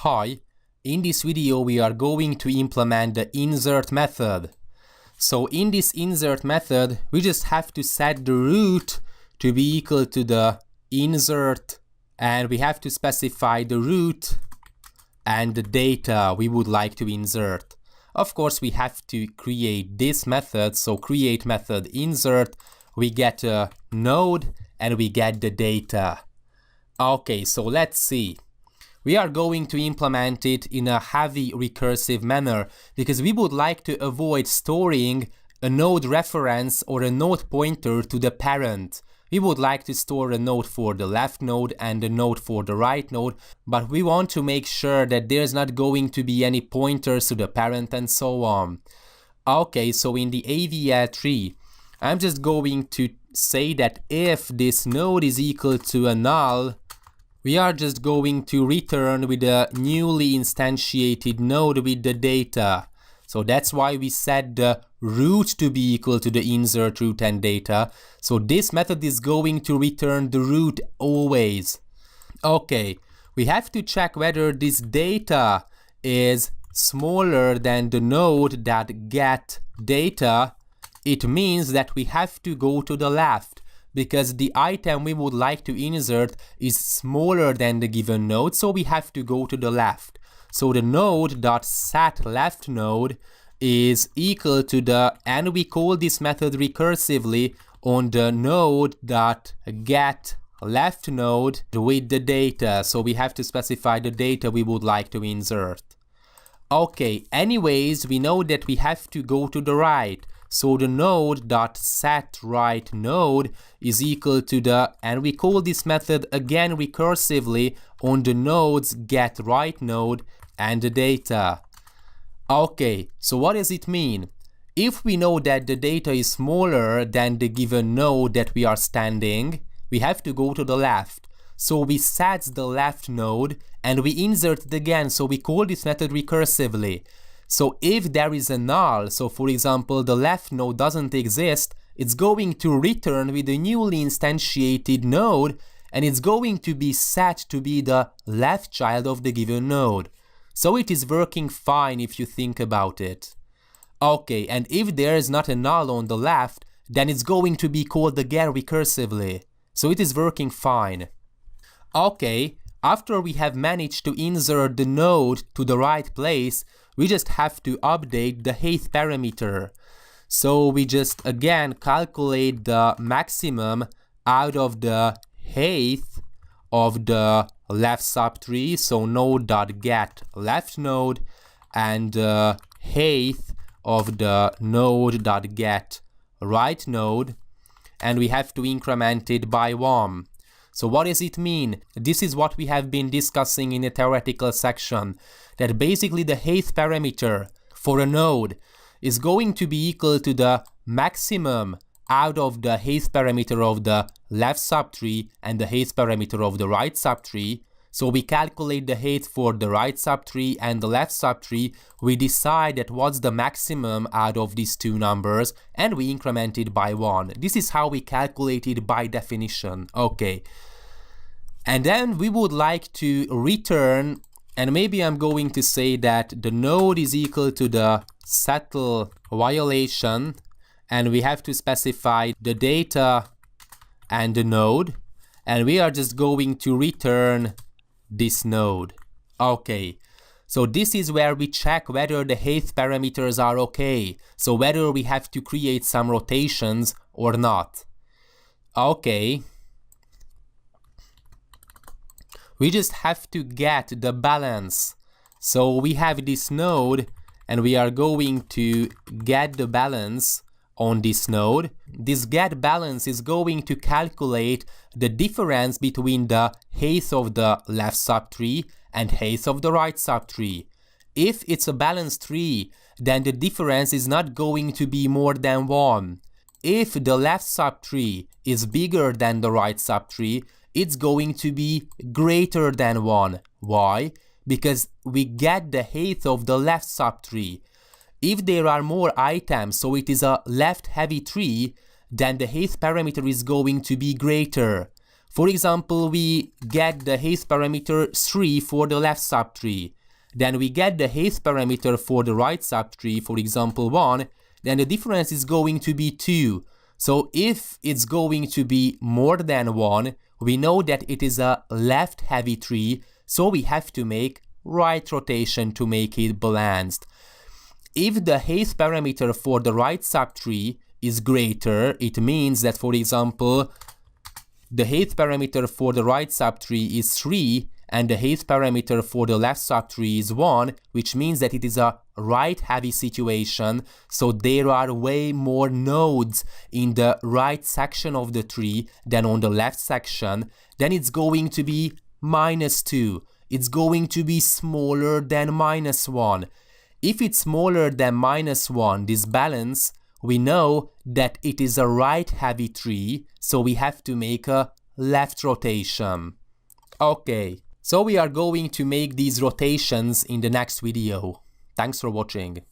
Hi, in this video we are going to implement the insert method. So in this insert method we just have to set the root to be equal to the insert, and we have to specify the root and the data we would like to insert. Of course we have to create this method, so create method insert, we get a node and we get the data. Okay, so let's see. We are going to implement it in a heavy recursive manner because we would like to avoid storing a node reference or a node pointer to the parent. We would like to store a node for the left node and a node for the right node, but we want to make sure that there's not going to be any pointers to the parent and so on. Okay, so in the AVL tree, I'm just going to say that if this node is equal to a null, we are just going to return with a newly instantiated node with the data. So that's why we set the root to be equal to the insert root and data. So this method is going to return the root always. Okay, we have to check whether this data is smaller than the node that get data. It means that we have to go to the left, because the item we would like to insert is smaller than the given node, so we have to go to the left. So the node.setLeftNode is equal to the, and we call this method recursively on the node.getLeftNode with the data, so we have to specify the data we would like to insert. Okay, anyways, we know that we have to go to the right. So the node.setRightNode is equal to the, and we call this method again recursively on the node's getRightNode and the data. Okay, so what does it mean? If we know that the data is smaller than the given node that we are standing, we have to go to the left. So we set the left node and we insert it again, so we call this method recursively. So if there is a null, so for example the left node doesn't exist, it's going to return with a newly instantiated node and it's going to be set to be the left child of the given node. So it is working fine if you think about it. Okay, and if there is not a null on the left, then it's going to be called again recursively. So it is working fine. Okay, after we have managed to insert the node to the right place, we just have to update the height parameter. So we just again calculate the maximum out of the height of the left subtree, so node.getLeftNode, and the height of the node.getRightNode, and we have to increment it by 1. So what does it mean? This is what we have been discussing in the theoretical section, that basically the height parameter for a node is going to be equal to the maximum out of the height parameter of the left subtree and the height parameter of the right subtree. So we calculate the height for the right subtree and the left subtree, we decide that what's the maximum out of these two numbers, and we increment it by 1. This is how we calculate it by definition. Okay. And then we would like to return, and maybe I'm going to say that the node is equal to the settle violation, and we have to specify the data and the node, and we are just going to return this node. Okay, so this is where we check whether the height parameters are okay, so whether we have to create some rotations or not. Okay. We just have to get the balance. So we have this node and we are going to get the balance on this node. This get balance is going to calculate the difference between the height of the left subtree and height of the right subtree. If it's a balanced tree, then the difference is not going to be more than 1. If the left subtree is bigger than the right subtree, it's going to be greater than 1. Why? Because we get the height of the left subtree. If there are more items, so it is a left heavy tree, then the height parameter is going to be greater. For example, we get the height parameter 3 for the left subtree. Then we get the height parameter for the right subtree, for example 1, then the difference is going to be 2. So if it's going to be more than 1, we know that it is a left heavy tree, so we have to make right rotation to make it balanced. If the height parameter for the right subtree is greater, it means that, for example, the height parameter for the right subtree is 3 and the height parameter for the left subtree is 1, which means that it is a right heavy situation, so there are way more nodes in the right section of the tree than on the left section, then it's going to be -2. It's going to be smaller than -1. If it's smaller than -1, this balance, we know that it is a right heavy tree, so we have to make a left rotation. Okay, so we are going to make these rotations in the next video. Thanks for watching.